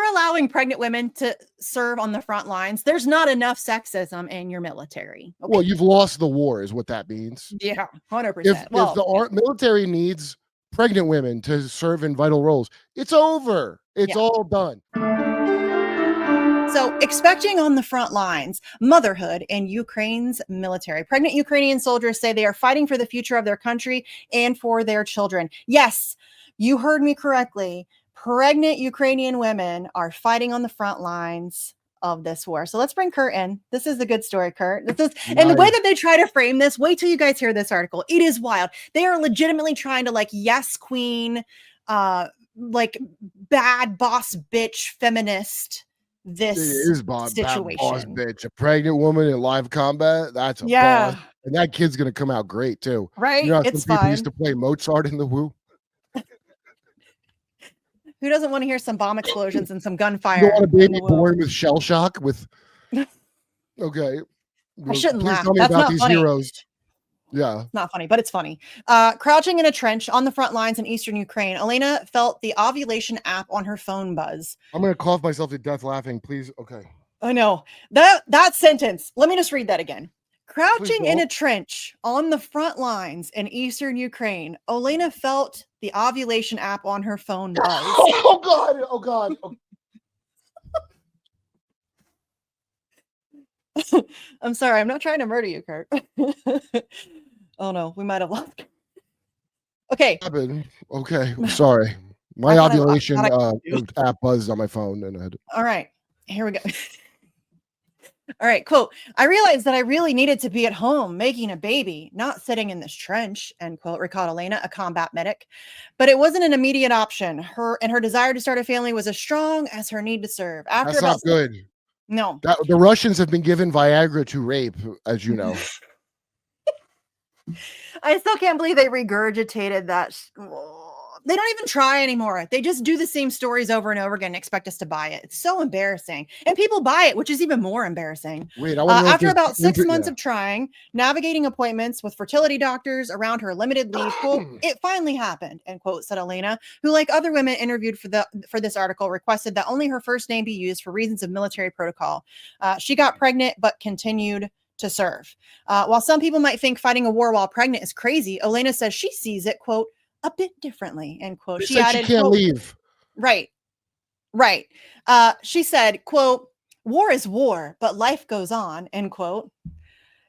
you're allowing pregnant women to serve on the front lines, there's not enough sexism in your military. Okay? Well, you've lost the war is what that means. Yeah, 100%. If the military needs pregnant women to serve in vital roles, it's over. It's all done. So, expecting on the front lines, motherhood in Ukraine's military. Pregnant Ukrainian soldiers say they are fighting for the future of their country and for their children. Yes, you heard me correctly. Pregnant Ukrainian women are fighting on the front lines of this war. So let's bring Kurt in. This is the good story, Kurt. This is, and the way that they try to frame this, wait till you guys hear this article. It is wild. They are legitimately trying to yes queen, like bad boss bitch feminist this situation. Bad boss bitch. A pregnant woman in live combat, that's a boss. And that kid's going to come out great too. Right? You know how some people used to play Mozart in the Woo? Who doesn't want to hear some bomb explosions and some gunfire? You want a baby born with shell shock with okay. I shouldn't laugh. Tell me That's about not these funny. heroes. Yeah. It's not funny, but it's funny. Crouching in a trench on the front lines in eastern Ukraine, Elena felt the ovulation app on her phone buzz. I'm going to cough myself to death laughing, please. Okay. I know. That sentence. Let me just read that again. Crouching in a trench on the front lines in eastern Ukraine, Elena felt the ovulation app on her phone buzz. Oh God. Oh God. Oh. I'm sorry. I'm not trying to murder you, Kurt. Oh no, we might have lost. Okay. Okay. I'm sorry. My ovulation app buzzed on my phone. All right. Here we go. All right, quote, I realized that I really needed to be at home making a baby, not sitting in this trench, end quote, recalled Elena, a combat medic. But it wasn't an immediate option. Her desire to start a family was as strong as her need to serve. That's not good. No. The Russians have been given Viagra to rape, as you know. I still can't believe they regurgitated that. They don't even try anymore. They just do the same stories over and over again and expect us to buy it. It's so embarrassing. And people buy it, which is even more embarrassing. Wait, after about 6 months of trying, navigating appointments with fertility doctors around her limited leave, quote, it finally happened, end quote, said Elena, who, like other women interviewed for this article, requested that only her first name be used for reasons of military protocol. She got pregnant, but continued to serve. While some people might think fighting a war while pregnant is crazy, Elena says she sees it, quote, a bit differently, end quote. She added, she can't quote, leave. Right. She said, quote, war is war, but life goes on, end quote.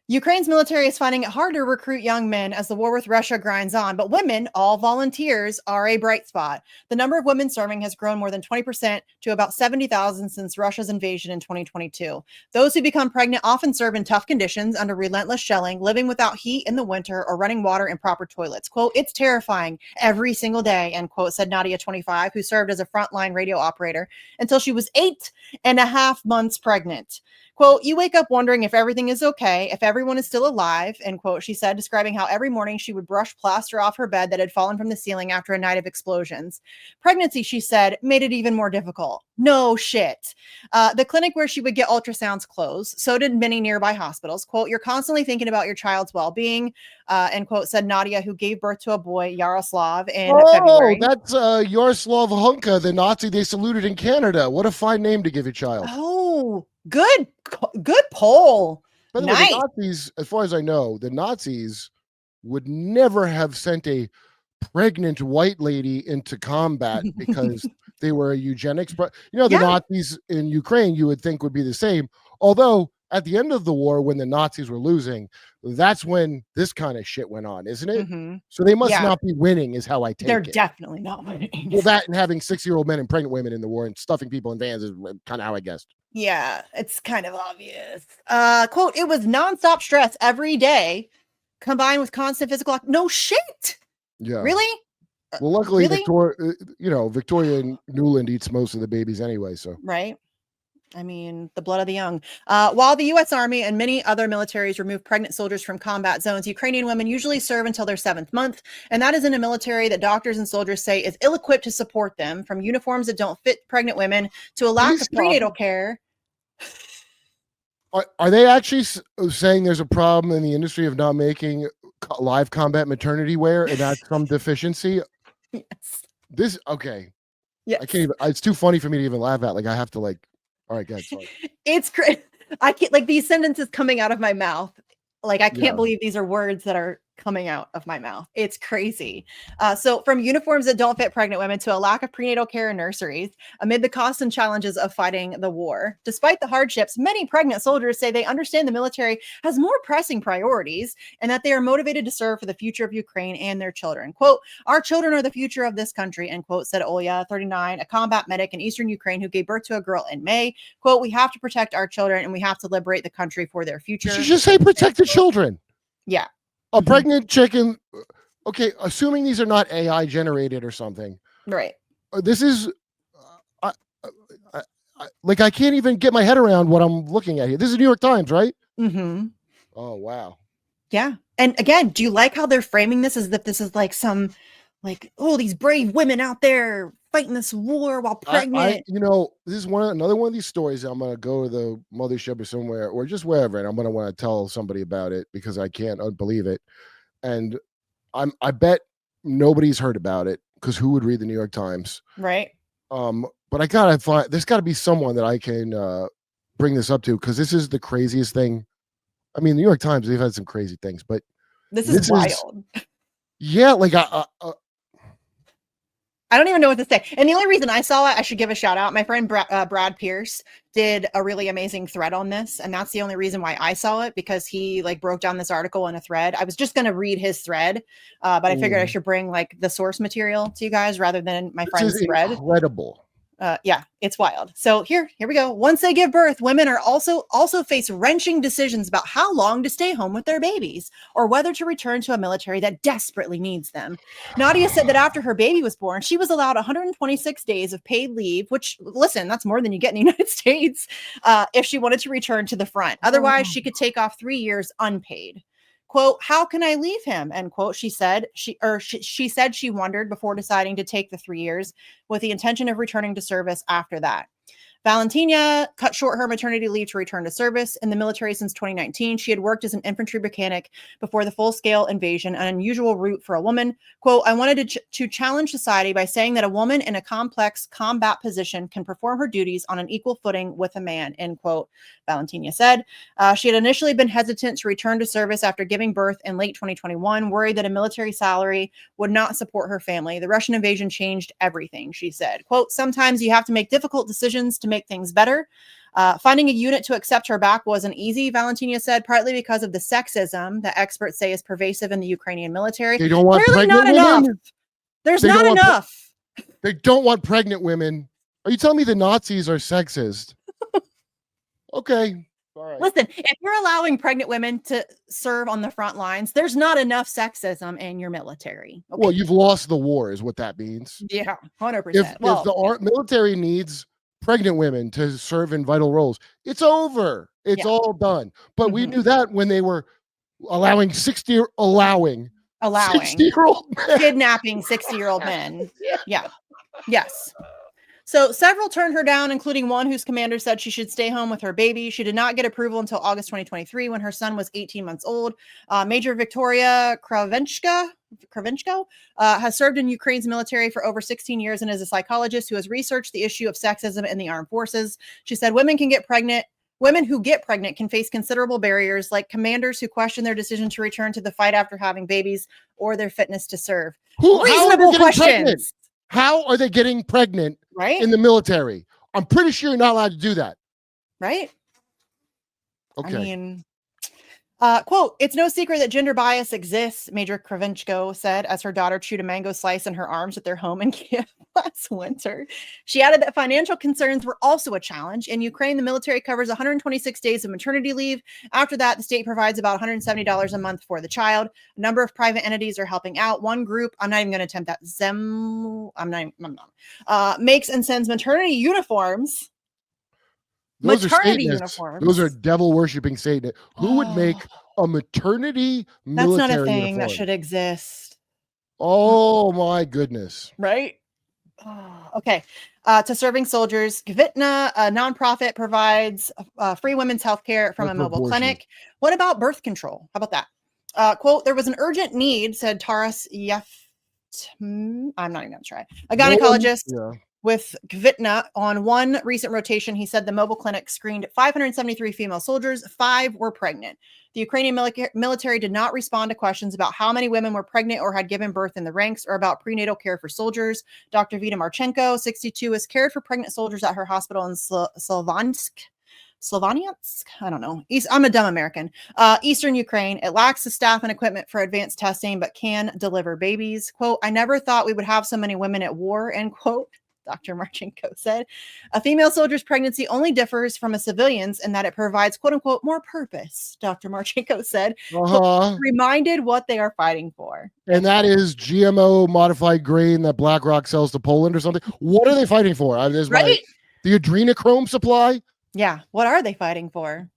Ukraine's military is finding it hard to recruit young men as the war with Russia grinds on, but women, all volunteers, are a bright spot. The number of women serving has grown more than 20% to about 70,000 since Russia's invasion in 2022. Those who become pregnant often serve in tough conditions under relentless shelling, living without heat in the winter or running water in proper toilets. Quote, it's terrifying every single day, end quote, said Nadia, 25, who served as a frontline radio operator until she was 8.5 months pregnant. Quote, you wake up wondering if everything is okay, if everyone is still alive, end quote, she said, describing how every morning she would brush plaster off her bed that had fallen from the ceiling after a night of explosions. Pregnancy, she said, made it even more difficult. No shit. The clinic where she would get ultrasounds closed. So did many nearby hospitals. Quote, you're constantly thinking about your child's well-being, end quote, said Nadia, who gave birth to a boy, Yaroslav, in February. Oh, that's Yaroslav Hunka, the Nazi they saluted in Canada. What a fine name to give your child. Oh, good poll. By the way, the Nazis, as far as I know, the Nazis would never have sent a pregnant white lady into combat because they were a eugenics. The Nazis in Ukraine, you would think would be the same. Although at the end of the war, when the Nazis were losing, that's when this kind of shit went on, isn't it? Mm-hmm. So they must not be winning, is how I take it. They're definitely not winning. Well, that and having 6-year-old men and pregnant women in the war and stuffing people in vans is kind of how I guessed. Yeah, it's kind of obvious. Quote, it was nonstop stress every day combined with constant physical. No shit. Yeah. Really? Well, luckily, Victoria Newland eats most of the babies anyway. So. Right. I mean, the blood of the young. While the U.S. Army and many other militaries remove pregnant soldiers from combat zones, Ukrainian women usually serve until their 7th month. And that is in a military that doctors and soldiers say is ill-equipped to support them, from uniforms that don't fit pregnant women to a lack of prenatal care. Are they actually saying there's a problem in the industry of not making live combat maternity wear and that's some deficiency? Yes. Okay. Yes. I can't even. It's too funny for me to even laugh at. Like I have to like. All right, good. Sorry. It's crazy. I can't like these sentences coming out of my mouth. Like I can't Yeah. believe these are words that are coming out of my mouth. It's crazy. So from uniforms that don't fit pregnant women to a lack of prenatal care in nurseries, amid the costs and challenges of fighting the war. Despite the hardships, many pregnant soldiers say they understand the military has more pressing priorities and that they are motivated to serve for the future of Ukraine and their children. Quote, our children are the future of this country, end quote, said Olya, 39, a combat medic in eastern Ukraine who gave birth to a girl in May. Quote, we have to protect our children and we have to liberate the country for their future. You should just say protect the children. Yeah. A pregnant chicken. Okay, assuming these are not AI generated or something. Right. This is like I can't even get my head around what I'm looking at here. This is New York Times, right? Mm-hmm. Oh wow. Yeah. And again, do you like how they're framing this as if this is like some like, oh, these brave women out there fighting this war while pregnant? This is another one of these stories. I'm gonna go to the mothership or somewhere or just wherever, and I'm gonna want to tell somebody about it because I can't believe it. And I bet nobody's heard about it because who would read the New York Times? Right. But I gotta find. There's got to be someone that I can bring this up to because this is the craziest thing. I mean, the New York Times, they've had some crazy things, but this is wild. Yeah, like I don't even know what to say. And the only reason I saw it, I should give a shout out. My friend Brad Pierce did a really amazing thread on this. And that's the only reason why I saw it, because he like broke down this article in a thread. I was just going to read his thread, but I figured I should bring like the source material to you guys rather than my friend's thread. Incredible. Yeah, it's wild. So here we go. Once they give birth, women are also face wrenching decisions about how long to stay home with their babies or whether to return to a military that desperately needs them. Nadia said that after her baby was born, she was allowed 126 days of paid leave, which, listen, that's more than you get in the United States, if she wanted to return to the front. Otherwise, she could take off 3 years unpaid. Quote, how can I leave him? End quote. She said she said she wondered before deciding to take the 3 years with the intention of returning to service after that. Valentina cut short her maternity leave to return to service in the military since 2019. She had worked as an infantry mechanic before the full-scale invasion, an unusual route for a woman. Quote, I wanted to challenge society by saying that a woman in a complex combat position can perform her duties on an equal footing with a man, end quote, Valentina said. She had initially been hesitant to return to service after giving birth in late 2021, worried that a military salary would not support her family. The Russian invasion changed everything, she said. Quote, sometimes you have to make difficult decisions to make things better. Finding a unit to accept her back wasn't easy, Valentina said, partly because of the sexism that experts say is pervasive in the Ukrainian military. They don't want clearly pregnant not women. Enough. There's not enough. They don't want pregnant women. Are you telling me the Nazis are sexist? Okay. All right. Listen, if you're allowing pregnant women to serve on the front lines, there's not enough sexism in your military. Okay? Well, you've lost the war is what that means. Yeah, 100%. If the military needs pregnant women to serve in vital roles, it's over. It's all done. But we knew that when they were allowing 60-year-old men. Kidnapping 60-year-old men. Yeah. Yes. So several turned her down, including one whose commander said she should stay home with her baby. She did not get approval until August 2023 when her son was 18 months old. Major Victoria Kravenchko has served in Ukraine's military for over 16 years and is a psychologist who has researched the issue of sexism in the armed forces. She said women who get pregnant can face considerable barriers, like commanders who question their decision to return to the fight after having babies or their fitness to serve. Reasonable questions. Pregnant? How are they getting pregnant in the military? I'm pretty sure you're not allowed to do that. Right? Okay. I mean, quote, it's no secret that gender bias exists, Major Kravenchko said as her daughter chewed a mango slice in her arms at their home in Kiev last winter. She added that financial concerns were also a challenge. In Ukraine, the military covers 126 days of maternity leave. After that, the state provides about $170 a month for the child. A number of private entities are helping out. One group, I'm not even going to attempt that, makes and sends maternity uniforms. Those are devil worshipping Satan. Who would make a maternity military That's not a thing uniform that should exist. Oh my goodness. Right? Okay. To serving soldiers, Kvitna, a nonprofit, provides free women's health care from a mobile clinic. What about birth control? How about that? Quote, there was an urgent need, said Taras I'm not even going to try. A gynecologist. with Kvitna on one recent rotation. He said the mobile clinic screened 573 female soldiers. 5 were pregnant. The Ukrainian military did not respond to questions about how many women were pregnant or had given birth in the ranks or about prenatal care for soldiers. Dr. Vita Marchenko, 62, has cared for pregnant soldiers at her hospital in Slavyansk. I don't know. I'm a dumb American. Eastern Ukraine. It lacks the staff and equipment for advanced testing, but can deliver babies. Quote, I never thought we would have so many women at war, end quote. Dr. Marchenko said, a female soldier's pregnancy only differs from a civilian's in that it provides, quote unquote, more purpose. Dr. Marchenko said, quote, reminded what they are fighting for. And that is GMO modified grain that BlackRock sells to Poland or something. What are they fighting for? Right? The adrenochrome supply? Yeah. What are they fighting for?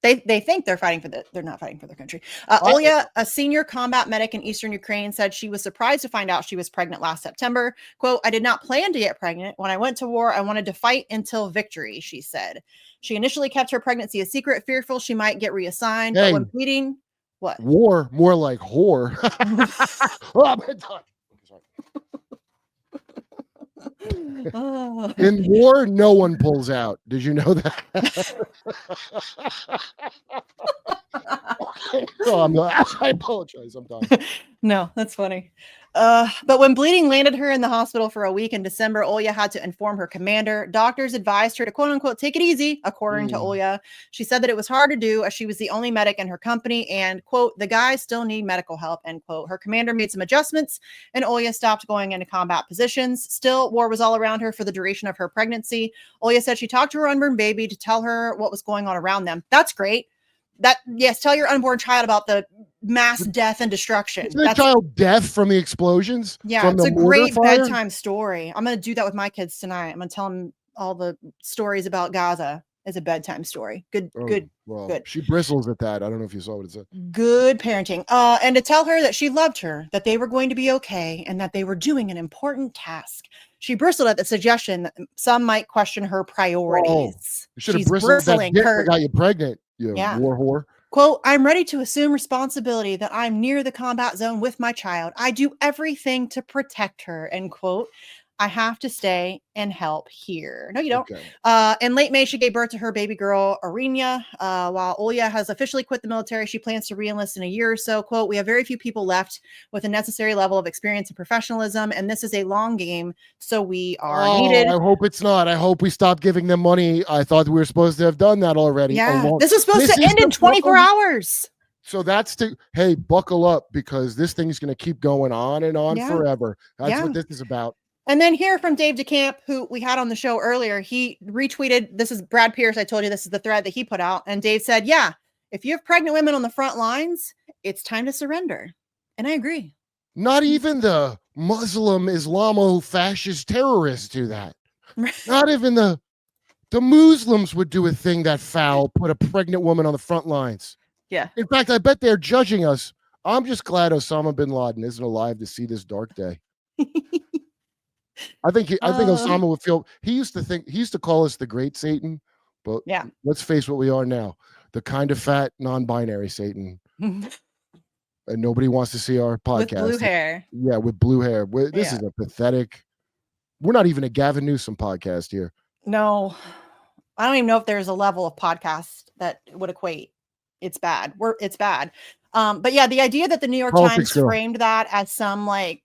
They think they're fighting for they're not fighting for their country. Olya, a senior combat medic in Eastern Ukraine, said she was surprised to find out she was pregnant last September. Quote, I did not plan to get pregnant. When I went to war, I wanted to fight until victory, she said. She initially kept her pregnancy a secret, fearful she might get reassigned. But when bleeding, what? War, more like whore. Oh, my God. In war, no one pulls out. Did you know that? I apologize. I'm done. No, that's funny. But when bleeding landed her in the hospital for a week in December, Olya had to inform her commander. Doctors advised her to, quote unquote, take it easy, according to Olya. She said that it was hard to do as she was the only medic in her company and, quote, the guys still need medical help, end quote. Her commander made some adjustments and Olya stopped going into combat positions. Still, war was all around her for the duration of her pregnancy. Olya said she talked to her unborn baby to tell her what was going on around them. That's great. Yes, tell your unborn child about the mass death and destruction. Isn't the child death from the explosions? Yeah, it's a great bedtime story. I'm going to do that with my kids tonight. I'm going to tell them all the stories about Gaza as a bedtime story. Good. She bristles at that. I don't know if you saw what it said. Good parenting. And to tell her that she loved her, that they were going to be okay, and that they were doing an important task. She bristled at the suggestion that some might question her priorities. You should have bristled at that dick that got you pregnant. War whore. Quote, I'm ready to assume responsibility that I'm near the combat zone with my child. I do everything to protect her, end quote. I have to stay and help here. No, you don't. Okay. In late May, she gave birth to her baby girl, Arinya. While Olya has officially quit the military, she plans to re-enlist in a year or so. Quote, we have very few people left with a necessary level of experience and professionalism, and this is a long game, so we are needed. I hope it's not. I hope we stop giving them money. I thought we were supposed to have done that already. Yeah, this was supposed to end in 24 hours. So that's hey, buckle up, because this thing's going to keep going on and on forever. That's what this is about. And then here from Dave DeCamp, who we had on the show earlier, he retweeted, this is Brad Pierce. I told you this is the thread that he put out. And Dave said, yeah, if you have pregnant women on the front lines, it's time to surrender. And I agree. Not even the Muslim Islamo-fascist terrorists do that. Not even the Muslims would do a thing that foul, put a pregnant woman on the front lines. Yeah. In fact, I bet they're judging us. I'm just glad Osama bin Laden isn't alive to see this dark day. I think Osama would feel, he used to call us the great Satan, but let's face what we are now, the kind of fat non-binary Satan. And nobody wants to see our podcast. With blue hair. Yeah, with blue hair. This is a pathetic, we're not even a Gavin Newsom podcast here. No, I don't even know if there's a level of podcast that would equate. It's bad. It's bad. But yeah, the idea that the New York Times framed that as some like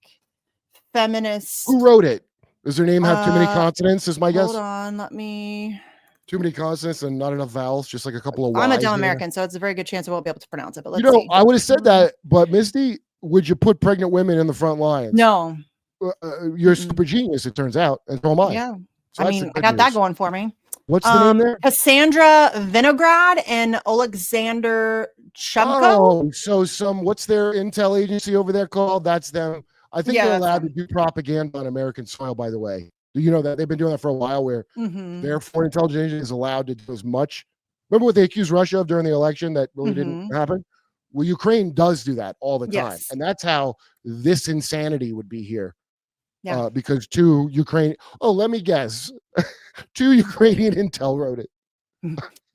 feminist. Who wrote it? Does their name have too many consonants? Is my guess. Hold on, let me. Too many consonants and not enough vowels, just like a couple of Y's. I'm a dumb American, so it's a very good chance I won't be able to pronounce it. But let's see. I would have said that, but Misty, would you put pregnant women in the front lines? No. You're a super genius, it turns out, and so am I. Yeah. So I mean, I got that going for me. What's the name there? Cassandra Vinograd and Alexander Chumko. Oh, what's their intel agency over there called? That's them. I think they're allowed to do propaganda on American soil, by the way. Do you know that? They've been doing that for a while, where their foreign intelligence is allowed to do as much. Remember what they accused Russia of during the election that really didn't happen? Well, Ukraine does do that all the time. And that's how this insanity would be here. Yeah. Because let me guess, 2 Ukrainian intel wrote it.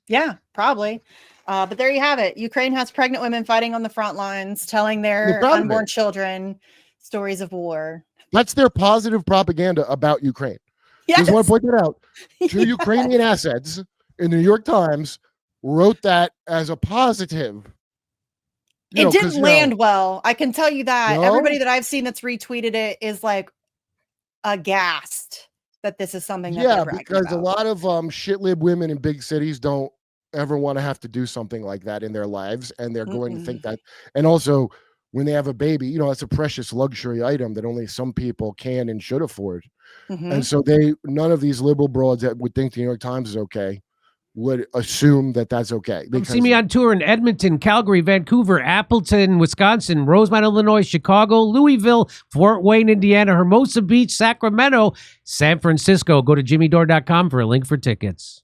Yeah, probably. But there you have it. Ukraine has pregnant women fighting on the front lines, telling their unborn children stories of war. That's their positive propaganda about Ukraine. Just want to point that out. Two Ukrainian assets in the New York Times wrote that as a positive. It didn't land well. I can tell you that. No? Everybody that I've seen that's retweeted it is like aghast that this is something that they're bragging because about. a lot of shit-lib women in big cities don't ever want to have to do something like that in their lives, and they're going to think that. And also, when they have a baby, that's a precious luxury item that only some people can and should afford. And so none of these liberal broads that would think the New York Times is okay would assume that that's okay. Come see me on tour in Edmonton, Calgary, Vancouver, Appleton, Wisconsin, Rosemont, Illinois, Chicago, Louisville, Fort Wayne, Indiana, Hermosa Beach, Sacramento, San Francisco. Go to jimmydore.com for a link for tickets.